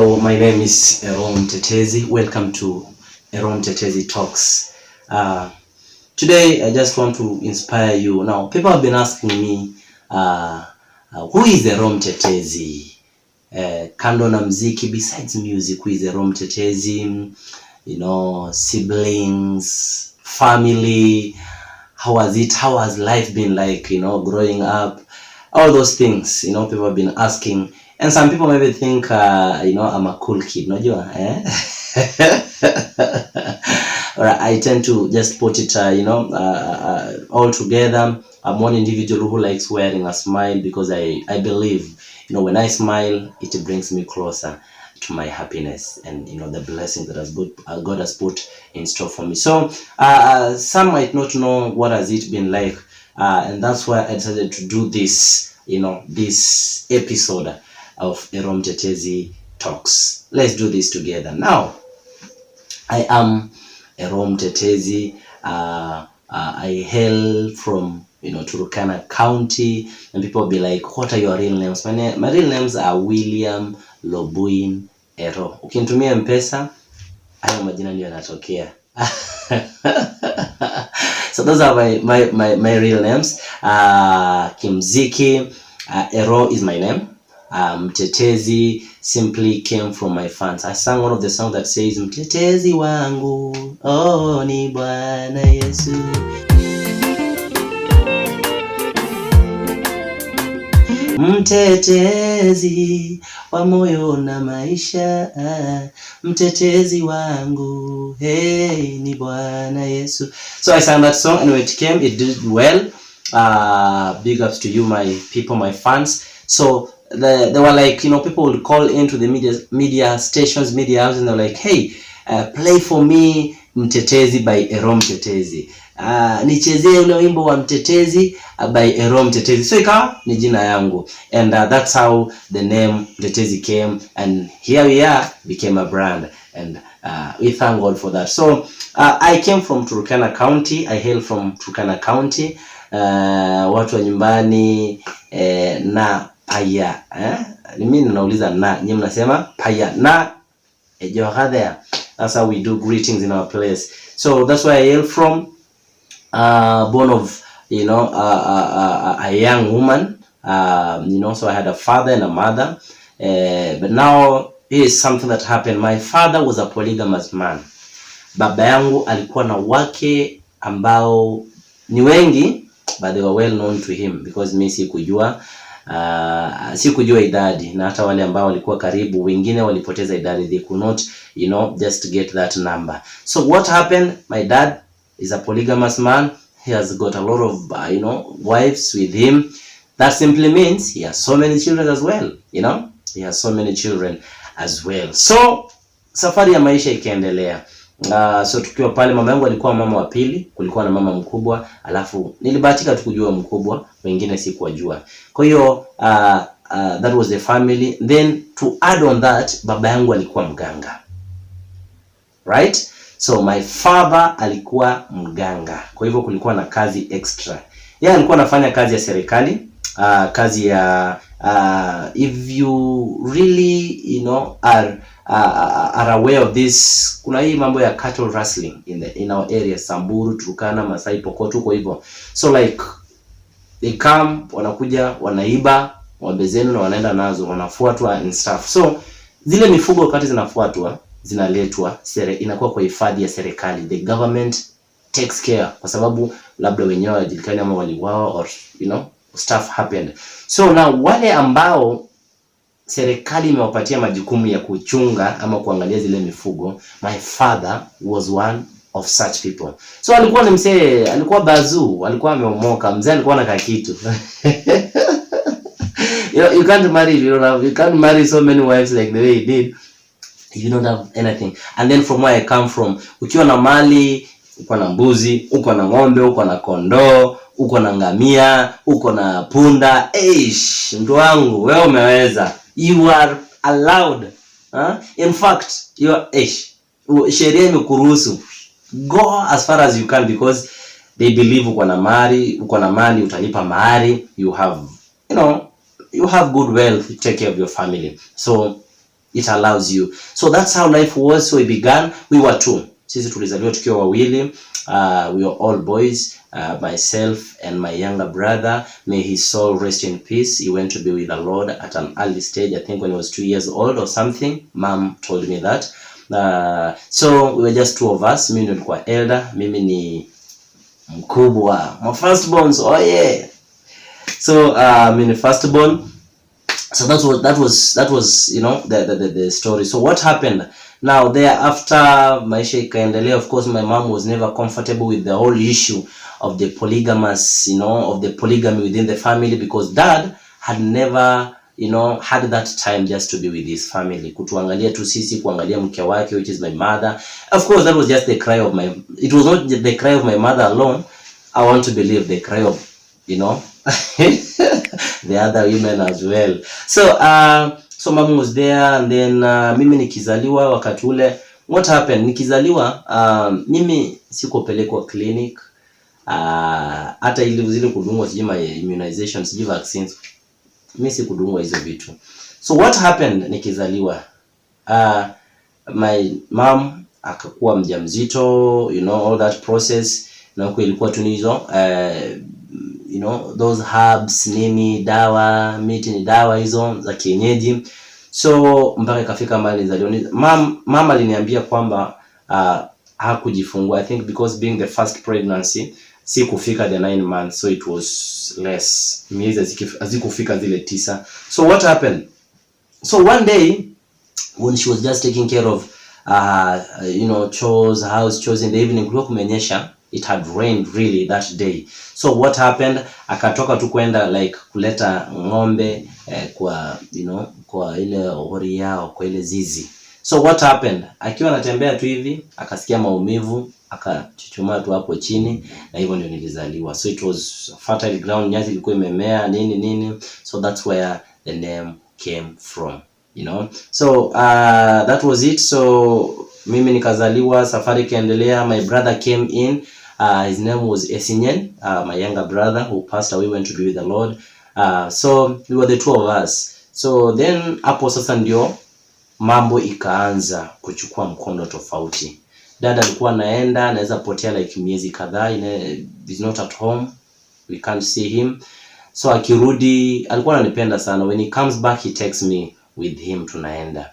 Hello, my name is Eron Tetezi. Welcome to Eron Tetezi Talks. Today, I just want to inspire you. Now, people have been asking me, who is Eron Tetezi? Kando na mziki, besides music, who is Eron Tetezi? You know, siblings, family, how has life been like, you know, growing up? All those things, you know, people have been asking. And some people maybe think, you know, I'm a cool kid. No, you eh? Or I tend to just put it, you know, all together. I'm one individual who likes wearing a smile because I believe, you know, when I smile, it brings me closer to my happiness and, you know, the blessing that God has put in store for me. So some might not know what has it been like, and that's why I decided to do this, you know, this episode of Eron Tetezi Talks. Let's do this together. Now, I am Eron Tetezi. I hail from, you know, Turkana County, and people will be like, what are your real names? My real names are William Lobuin Ero. Ukinitumia M-Pesa, hayo majina ndio yanatokea. So those are my real names. Kimziki, Ero is my name. Mtetezi simply came from my fans. I sang one of the songs that says, Mtetezi wangu, oh ni Bwana Yesu. Mtetezi wa moyo na maisha, mtetezi wangu, hey ni Bwana Yesu. So I sang that song, and when it came, it did well. Big ups to you, my people, my fans. So they were like, you know, people would call into the media stations, media houses, and they're like, hey, play for me Mtetezi by Eron Tetezi. Nichezee ule wimbo wa Mtetezi by Eron Tetezi. So ikawa ni jina yangu, and that's how the name Mtetezi came, and here we are, became a brand, and we thank God for that. So I came from Turkana County. I hail from Turkana County. Watu wa nyumbani na paya, mimi nauliza na, nyinyi mnasema paya na there. That's how we do greetings in our place. So that's where I hail from. Born of, you know, a young woman, you know, so I had a father and a mother, but now here's something that happened. My father was a polygamous man. Baba yangu alikuwa na wake ambao ni wengi, but they were well known to him because mimi sikujua idadi, na hata wale ambao walikuwa karibu wengine walipoteza idadi. They could not, you know, just get that number. So what happened? My dad is a polygamous man. He has got a lot of, you know, wives with him. That simply means he has so many children as well, you know. He has so many children as well. So safari ya maisha ikaendelea. So tukiwa pale, mama yangu alikuwa mama wa pili, kulikuwa na mama mkubwa, alafu nilibahatika tu kujua mkubwa, wengine sikuwajua. Kwa hiyo that was the family. Then to add on that, baba yangu alikuwa mganga. Right? So my father alikuwa mganga. Kwa hivyo kulikuwa na kazi extra. Yeye alikuwa anafanya kazi ya serikali, kazi ya if you really, you know, are aware of this, kuna hii mambo ya cattle rustling in our area, Samburu, Turkana, Masai, Pokot, kwa hivyo. So like they come, wanakuja, wanaiba ng'ombe zenu na wanaenda nazo, wanafuatwa and stuff. So zile mifugo wakati zinafuatwa, zinaletwa, inakuwa kwa hifadhi ya serikali. The government takes care, kwa sababu labda wenyewe wajulikani ama waliwao, or you know, stuff happened. So now wale ambao serikali imewapatia majukumu ya kuchunga ama kuangalia zile mifugo, my father was one of such people. So alikuwa ni mzee, alikuwa bazuu, alikuwa ameomoka, mzee alikuwa na kakitu. You can't marry if you don't have, you can't marry so many wives like the way he did if you don't have anything. And then from where I come from, ukiwa na mali, uko na mbuzi, uko na ng'ombe, uko na kondoo, uko na ngamia, uko na punda, mtu wangu, wewe umeweza. You are allowed. In fact, you are sheria imekuruhusu. Go as far as you can, because they believe uko na mali, utalipa mahari, you have, you know, you have good wealth to take care of your family. So it allows you. So that's how life was. So it began. We were two. Sisi tulizaliwa tukiwa wawili. We were all boys. Myself and my younger brother, may his soul rest in peace. He went to be with the Lord at an early stage, I think when he was 2 years old or something. Mom told me that. So we were just two of us. Mimi nilikuwa elder, mimi ni mkubwa, my firstborn. So so mimi ni firstborn. So that was you know the story. So what happened now thereafter, maisha ikaendelea. Of course my mom was never comfortable with the whole issue of the polygamous, of the polygamy within the family, because dad had never had that time just to be with his family, kutuangalia tu sisi, kuangalia mke wake, which is my mother. Of course that was just the cry of it was not the cry of my mother alone. I want to believe the cry of the other women as well. So mom was there, and then mimi nikizaliwa wakati ule, what happened, nikizaliwa mimi sikupelekwa clinic, hata ile zile kudungwa sijui immunization sijui vaccines, mimi sikudungwa hizo vitu. So what happened, nikizaliwa my mom akakuwa mjamzito, all that process, na huko ilikuwa tu hizo those herbs nini, dawa miti ni dawa hizo za kienyeji. So mpaka ikafika mahali nizaliwa. Mama aliniambia kwamba hakujifungua, I think because being the first pregnancy si kufika the 9 months, so it was less, miezi hazikufika zile 9. So what happened, so one day when she was just taking care of chores, house chores in the evening, kulikuwa kumenyesha, it had rained really that day. So what happened, akatoka tu kwenda like kuleta ng'ombe kwa ile hori yao, kwa ile zizi. So what happened, akiwa anatembea tu hivi akasikia maumivu, akachuchumaa tu hapo chini, na hivyo ndio nilizaliwa. So it was fertile ground, nyasi ilikuwa imemea nini. So that's where the name came from, so that was it. So mimi nikazaliwa, safari kaendelea. My brother came in, his name was Esinyen, my younger brother who passed away, went to be with the Lord. So we were the two of us. So then hapo sasa ndio mambo ikaanza kuchukua mkondo tofauti. Dada alikuwa anaweza potea like miezi kadhaa, he's not at home, we can't see him. So akirudi alikuwa ananipenda sana. When he comes back, he takes me with him, tunaenda.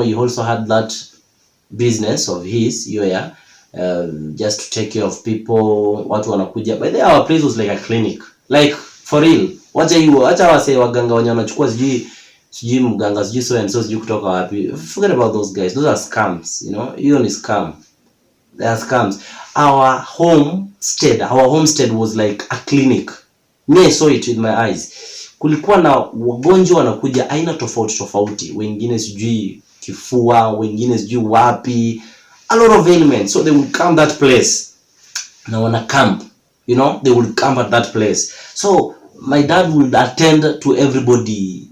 He also had that business of his, just to take care of people, watu wanakuja. By the our place was like a clinic, like for real. Wacha wase waganga wenye wanachukua sijui mganga sijui so and so sijui kutoka wapi, forget about those guys, those are scams, hiyo ni scam, they are scams. Our homestead was like a clinic. Me, I saw it with my eyes. Kulikuwa na wagonjwa wanakuja aina tofauti, wengine sijui kifua, wengine sijui wapi, a lot of ailments. So they would come that place, na wana camp, they would camp at that place. So my dad would attend to everybody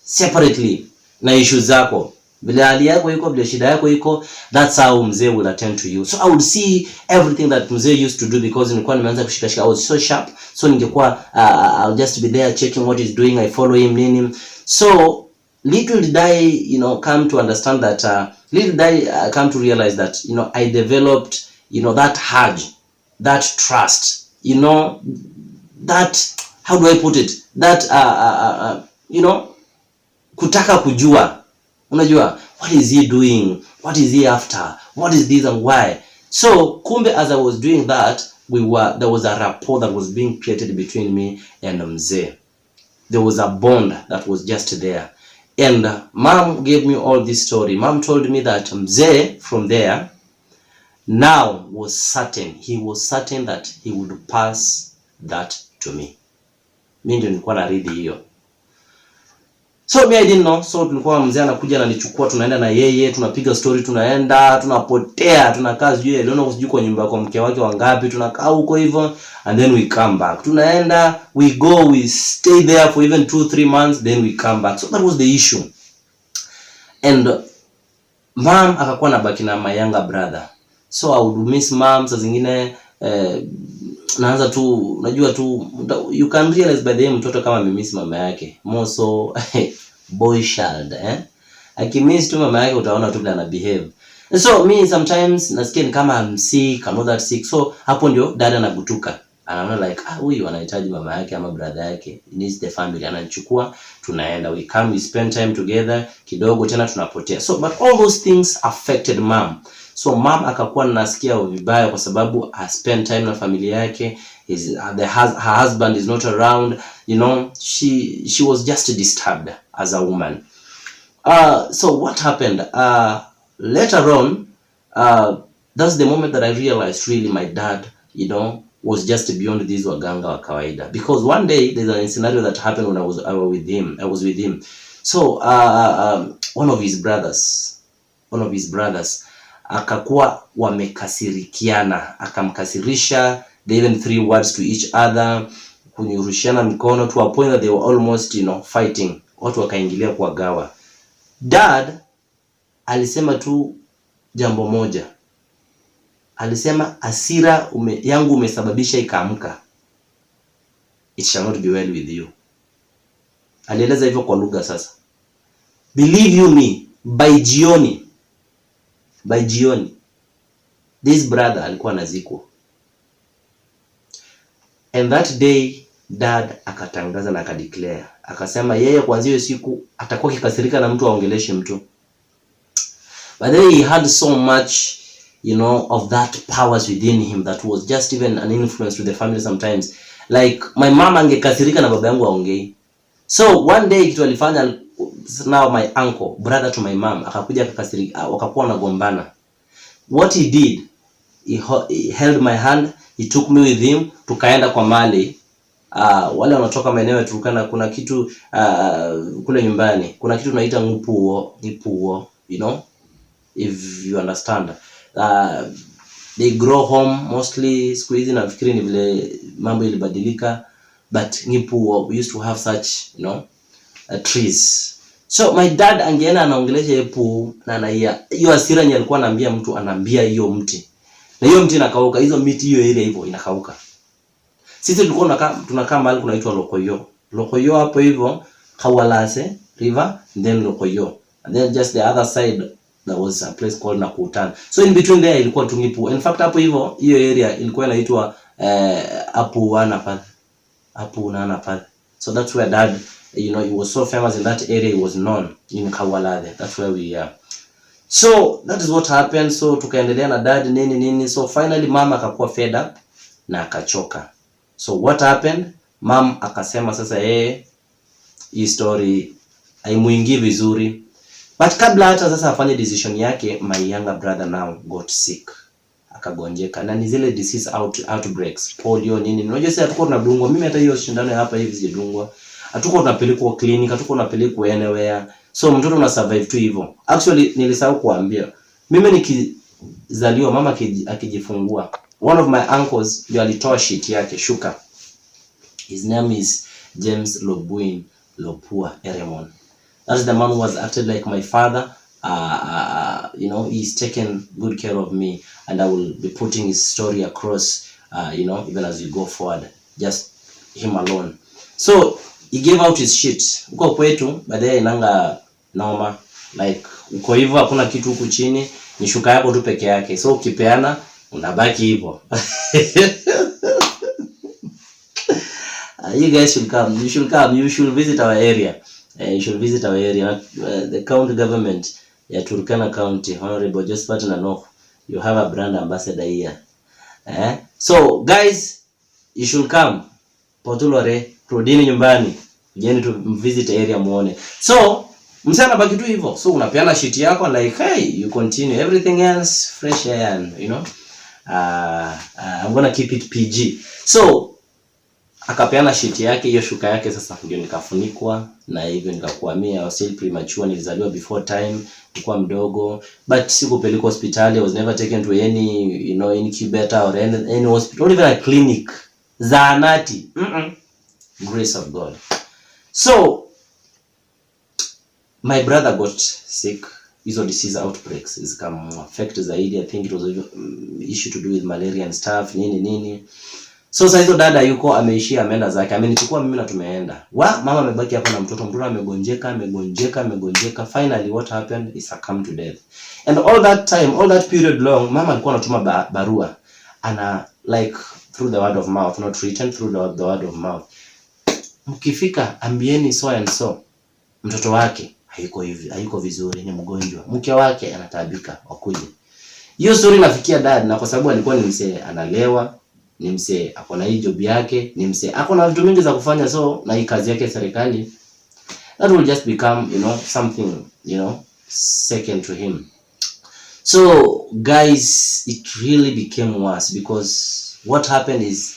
separately na issues zako, vile hali yako iko, vile shida yako iko, that's how mzee will attend to you. So I would see everything that mzee used to do, because nilikuwa nimeanza kushika, I was so sharp. So ningekuwa I'll just be there checking what he's doing, I follow him nini. So little did I come to understand that little did I come to realize that I developed that urge, that trust, that, how do I put it, that kutaka kujua, unajua, what is he doing, what is he after, what is this and why. So kumbe as I was doing that, there was a rapport that was being created between me and mzee. There was a bond that was just there. And mom gave me all this story. Mom told me that mzee from there now was certain, he was certain that he would pass that to me. Mimi ndio nilikuwa na read hiyo. So me I didn't know. So tulikuwa mzee anakuja ananichukua, tunaenda na yeye, tunapiga story, tunaenda, tunapotea, tunakaa sijui kwa nyumba kwa mke wake wangapi, tunakaa huko hivyo, and then we come back. Tunaenda, we stay there for even 2-3 months, then we come back. So that was the issue. And mom akakuwa nabaki na my younger brother. So I would miss mom saa zingine, naanza tu, unajua tu, you can realize by the way mtoto kama amemiss mama yake, more so boy child, Akimiss tu mama yake utaona tu vile ana behave. So me sometimes nasikia ni kama I'm sick, I'm not that sick. So hapo ndio dada anagutuka. Anaona like huyu anahitaji mama yake ama brother yake. He needs the family. Ananichukua, tunaenda, we come, we spend time together, kidogo tena tunapotea. So but all those things affected mom. So mom akakuwa nasikia vibaya kwa sababu I spend time na familia yake. Her husband is not around, you know. She was just disturbed as a woman. So what happened? Later on, that's the moment that I realized really my dad, you know, was just beyond this waganga wa kawaida. Because one day there's a scenario that happened when I was with him. So one of his brothers akakuwa wamekasirikiana, akamkasirisha. They even threw words to each other, kunyurushiana mikono, to a point that they were almost, you know, fighting. Watu wakaingilia kwa gawa. Dad alisema tu jambo moja. Alisema hasira yangu umesababisha ikaamka. It shall not be well with you. Alieleza hivyo kwa lugha sasa. Believe you me, by jioni this brother alikuwa anazikwa. And that day dad akatangaza na akadeclare, akasema yeye kuanzia hiyo siku atakuwa kikasirika na mtu aongeleshe mtu. But then he had so much, you know, of that powers within him that was just even an influence to the family sometimes. Like my mom angekasirika na baba yangu aongei. So one day kitu alifanya, now my uncle, brother to my mom, akakuja akakasirika, wakakuwa wanagombana. What he did, he held my hand, he took me with him, tukaenda kwa mali. Wale wanatoka maeneo ya Turkana, kuna kitu kule nyumbani, kuna kitu tunaita ngupuo, you know, if you understand. They grow home mostly. Siku hizi nafikiri ni vile mambo ilibadilika, but ngipuo, we used to have such, you know, trees. So my dad angeenda anaongelesha epu na hiyo hasira yenye alikuwa anaambia mtu, anaambia hiyo mti. Na hiyo mti inakauka, hizo miti hiyo ile hivyo inakauka. Sisi tulikuwa tunakaa mahali kunaitwa Lokoyo hapo hivyo, Kawalase River, then Lokoyo. And then just the other side there was a place called Nakutan. So in between there ilikuwa Tungipu. In fact hapo hivyo hiyo area ilikuwa inaitwa Apu Nana Path. So that's where dad, you know, he was so famous in that area, he was known in Kawalade. That's where we are. So that is what happened. So tukaendelea na dad nini. So finally mama akakuwa fed up na akachoka. So what happened? Mom akasema sasa hii story haimuingii vizuri. But kabla hata sasa afanye decision yake, my younger brother now got sick. Akagonjeka. Na ni zile disease outbreaks, polio nini. Unajua sasa hatuko tunadungwa. Mimi hata hiyo shindano hapa hivi sijadungwa. Hatuko tunapelekwa clinic, hatuko tunapelekwa anywhere. So mtoto una survive tu hivyo. Actually nilisahau kuambia. Mimi nikizaliwa mama akijifungua, one of my uncles ndio alitoa sheet yake, shuka. His name is James Lobuin Lopua Eremon. That's the man who was acted like my father. You know, he's taken good care of me, and I will be putting his story across, you know, even as we go forward. Just him alone. So he gave out his shit. Uko kwetu baadaye inanga noma, like uko hivyo hakuna kitu huku chini, ni shuka yako tu peke yake. So ukipeana unabaki hivyo. You guys should come. You should visit our area. You should visit our area. The county government, Turkana County, Honorable Josephat Nanok, you have a brand ambassador here. So guys, you should come. Potulore, rudini nyumbani. Jeni to visit area muone. So msana baki tu hivyo. So unapeana shit yako, like hey, you continue. Everything else fresh air, you know. I'm gonna keep it PG. So akapeana shit yake, hiyo shuka yake sasa ndio nikafunikwa na hivyo nikakuhamia. I was still premature, nilizaliwa before time, nilikuwa mdogo, but sikupelekwa hospitali. I was never taken to any, you know, incubator or any hospital, not even a clinic, zahanati. Grace of God. So my brother got sick. Hizo disease outbreaks zikam affect zaidi. I think it was issue to do with malaria and stuff nini. So sasa hizo dada yuko ameishia ameenda zake. Amenichukua mimi na tumeenda. Mama amebaki hapa na mtoto amegonjeka. Finally what happened is succumbed to death. And all that time, all that period long, mama alikuwa anatuma barua. Ana like through the word of mouth, not written, through the word of mouth. Mkifika ambieni so and so. Mtoto wake hayuko vizuri, ni mgonjwa. Mke wake anataabika, wakuje. Hiyo story nafikia dad, na kwa sababu alikuwa ni msee analewa, ni msee ako na hii job yake, ni msee ako na vitu mingi za kufanya, so na hii kazi yake serikali, that will just become, something, second to him. So guys, it really became worse, because what happened is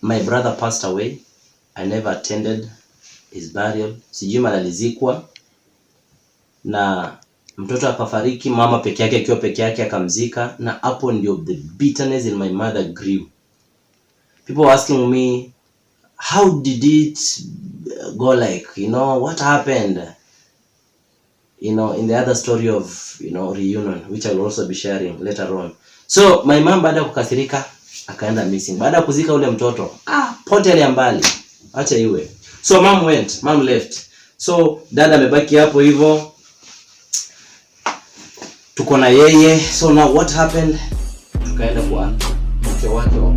my brother passed away. I never attended his burial. Sijui malizikwa, na mtoto akafariki, mama peke yake akiwa peke yake akamzika, na hapo ndio the bitterness in my mother grew. People were asking me, how did it go, like, what happened, in the other story of, reunion, which I will also be sharing later on. So my mom baada kukasirika akaenda missing. Baada kuzika ule mtoto, pote ile mbali, acha iwe. So mom left. So dada amebaki hapo hivyo. Tuko na yeye. So now what happened? Tukaenda kwa mke wake wa